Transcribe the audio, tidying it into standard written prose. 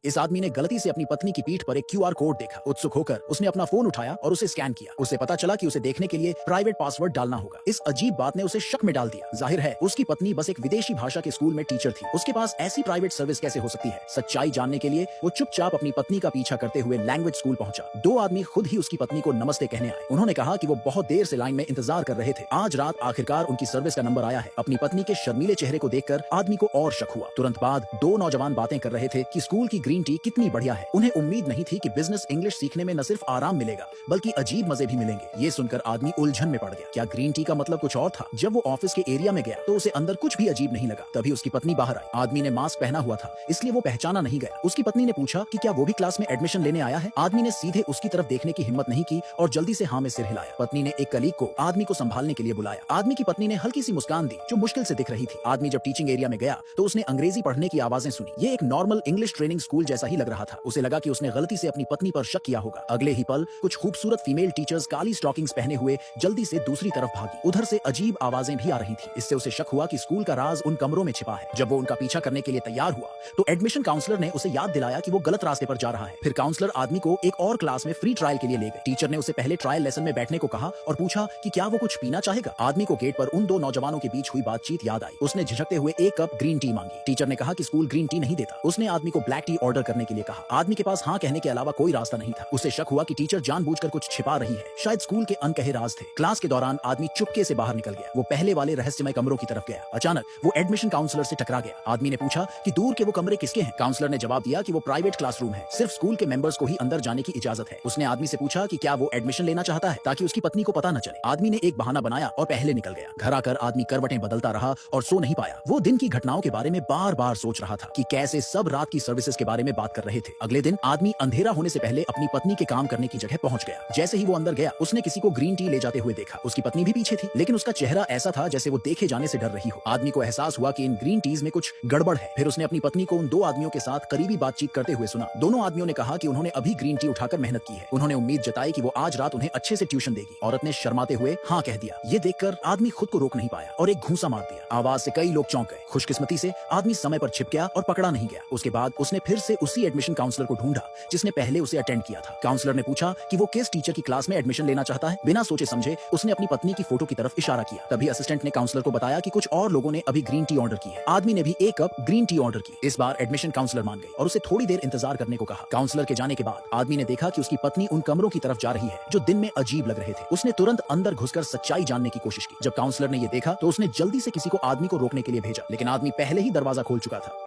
इस आदमी ने गलती से अपनी पत्नी की पीठ पर एक क्यूआर कोड देखा। उत्सुक होकर उसने अपना फोन उठाया और उसे स्कैन किया। उसे पता चला कि उसे देखने के लिए प्राइवेट पासवर्ड डालना होगा। इस अजीब बात ने उसे शक में डाल दिया। जाहिर है उसकी पत्नी बस एक विदेशी भाषा के स्कूल में टीचर थी। उसके पास ऐसी प्राइवेट सर्विस कैसे हो सकती है? सच्चाई जानने के लिए वो चुपचाप अपनी पत्नी का पीछा करते हुए लैंग्वेज स्कूल पहुंचा। दो आदमी खुद ही उसकी पत्नी को नमस्ते कहने आए। उन्होंने कहा कि वो बहुत देर से लाइन में इंतजार कर रहे थे। आज रात आखिरकार उनकी सर्विस का नंबर आया है। अपनी पत्नी के शर्मीले चेहरे को देखकर आदमी को और शक हुआ। तुरंत बाद दो नौजवान बातें कर रहे थे कि स्कूल की ग्रीन टी कितनी बढ़िया है। उन्हें उम्मीद नहीं थी कि बिजनेस इंग्लिश सीखने में न सिर्फ आराम मिलेगा बल्कि अजीब मजे भी मिलेंगे। ये सुनकर आदमी उलझन में पड़ गया। क्या ग्रीन टी का मतलब कुछ और था? जब वो ऑफिस के एरिया में गया तो उसे अंदर कुछ भी अजीब नहीं लगा। तभी उसकी पत्नी बाहर आई। आदमी ने मास्क पहना हुआ था इसलिए वो पहचाना नहीं गया। उसकी पत्नी ने पूछा कि क्या वो भी क्लास में एडमिशन लेने आया है? आदमी ने सीधे उसकी तरफ देखने की हिम्मत नहीं की और जल्दी से हाँ में सिर हिलाया। पत्नी ने एक कलीग को आदमी को संभालने के लिए बुलाया। आदमी की पत्नी ने हल्की सी मुस्कान दी जो मुश्किल से दिख रही थी। आदमी जब टीचिंग एरिया में गया तो उसने अंग्रेजी पढ़ने की आवाजें सुनी। ये एक नॉर्मल इंग्लिश ट्रेनिंग स्कूल जैसा ही लग रहा था। उसे लगा कि उसने गलती से अपनी पत्नी पर शक किया होगा। अगले ही पल कुछ खूबसूरत फीमेल टीचर्स काली स्टॉकिंग्स पहने हुए जल्दी से दूसरी तरफ भागी। उधर से अजीब आवाजें भी आ रही थी। इससे उसे शक हुआ कि स्कूल का राज उन कमरों में छिपा है। जब वो उनका पीछा करने के लिए तैयार हुआ तो एडमिशन काउंसलर ने उसे याद दिलाया कि वो गलत रास्ते पर जा रहा है। फिर काउंसलर आदमी को एक और क्लास में फ्री ट्रायल के लिए ले गए। टीचर ने उसे पहले ट्रायल लेसन में बैठने को कहा और पूछा कि क्या वो कुछ पीना चाहेगा। आदमी को गेट पर उन दो नौजवानों के बीच हुई बातचीत याद आई। उसने झिझकते हुए एक कप ग्रीन टी मांगी। टीचर ने कहा कि स्कूल ग्रीन टी नहीं देता। उसने आदमी को ब्लैक टी ऑर्डर करने के लिए कहा। आदमी के पास हाँ कहने के अलावा कोई रास्ता नहीं था। उसे शक हुआ कि टीचर जानबूझकर कुछ छिपा रही है। शायद स्कूल के अनकहे राज थे। क्लास के दौरान आदमी चुपके से बाहर निकल गया। वो पहले वाले रहस्यमय कमरों की तरफ गया। अचानक वो एडमिशन काउंसलर से टकरा गया। आदमी ने पूछा कि दूर के वो कमरे किसके हैं? काउंसलर ने जवाब दिया कि वो प्राइवेट क्लासरूम है। सिर्फ स्कूल के मेंबर्स को ही अंदर जाने की इजाजत है। उसने आदमी से पूछा कि क्या वो एडमिशन लेना चाहता है ताकि उसकी पत्नी को पता न चले। आदमी ने एक बहाना बनाया और पहले निकल गया। घर आकर आदमी करवटें बदलता रहा और सो नहीं पाया। वो दिन की घटनाओं के बारे में बार बार सोच रहा था कि कैसे सब रात की सर्विसेज के बारे में बात कर रहे थे। अगले दिन आदमी अंधेरा होने से पहले अपनी पत्नी के काम करने की जगह पहुंच गया। जैसे ही वो अंदर गया उसने किसी को ग्रीन टी ले जाते हुए देखा। उसकी पत्नी भी पीछे थी लेकिन उसका चेहरा ऐसा था जैसे वो देखे जाने से डर रही हो। आदमी को एहसास हुआ कि इन ग्रीन टीज में कुछ गड़बड़ है। फिर उसने अपनी पत्नी को उन दो आदमियों के साथ करीबी बातचीत करते हुए सुना। दोनों आदमियों ने कहा कि उन्होंने अभी ग्रीन टी उठाकर मेहनत की है। उन्होंने उम्मीद जताई कि वो आज रात उन्हें अच्छे से ट्यूशन देगी। औरत ने शर्माते हुए हाँ कह दिया। ये देखकर आदमी खुद को रोक नहीं पाया और एक घूंसा मार दिया। आवाज से कई लोग चौंक गए। खुशकिस्मती से आदमी समय पर छिप गया और पकड़ा नहीं गया। उसके बाद उसने फिर से उसी एडमिशन काउंसलर को ढूंढा जिसने पहले उसे अटेंड किया था। काउंसलर ने पूछा कि वो किस टीचर की क्लास में एडमिशन लेना चाहता है। बिना सोचे समझे उसने अपनी पत्नी की फोटो की तरफ इशारा किया। तभी असिस्टेंट ने काउंसलर को बताया कि कुछ और लोगों ने अभी ग्रीन टी ऑर्डर की है। आदमी ने भी एक कप ग्रीन टी ऑर्डर की। इस बार एडमिशन काउंसलर मान गई और उसे थोड़ी देर इंतजार करने को कहा। काउंसलर के जाने के बाद आदमी ने देखा कि उसकी पत्नी उन कमरों की तरफ जा रही है जो दिन में अजीब लग रहे थे। उसने तुरंत अंदर घुसकर सच्चाई जानने की कोशिश की। जब काउंसलर ने ये देखा तो उसने जल्दी से किसी को आदमी को रोकने के लिए भेजा लेकिन आदमी पहले ही दरवाजा खोल चुका था।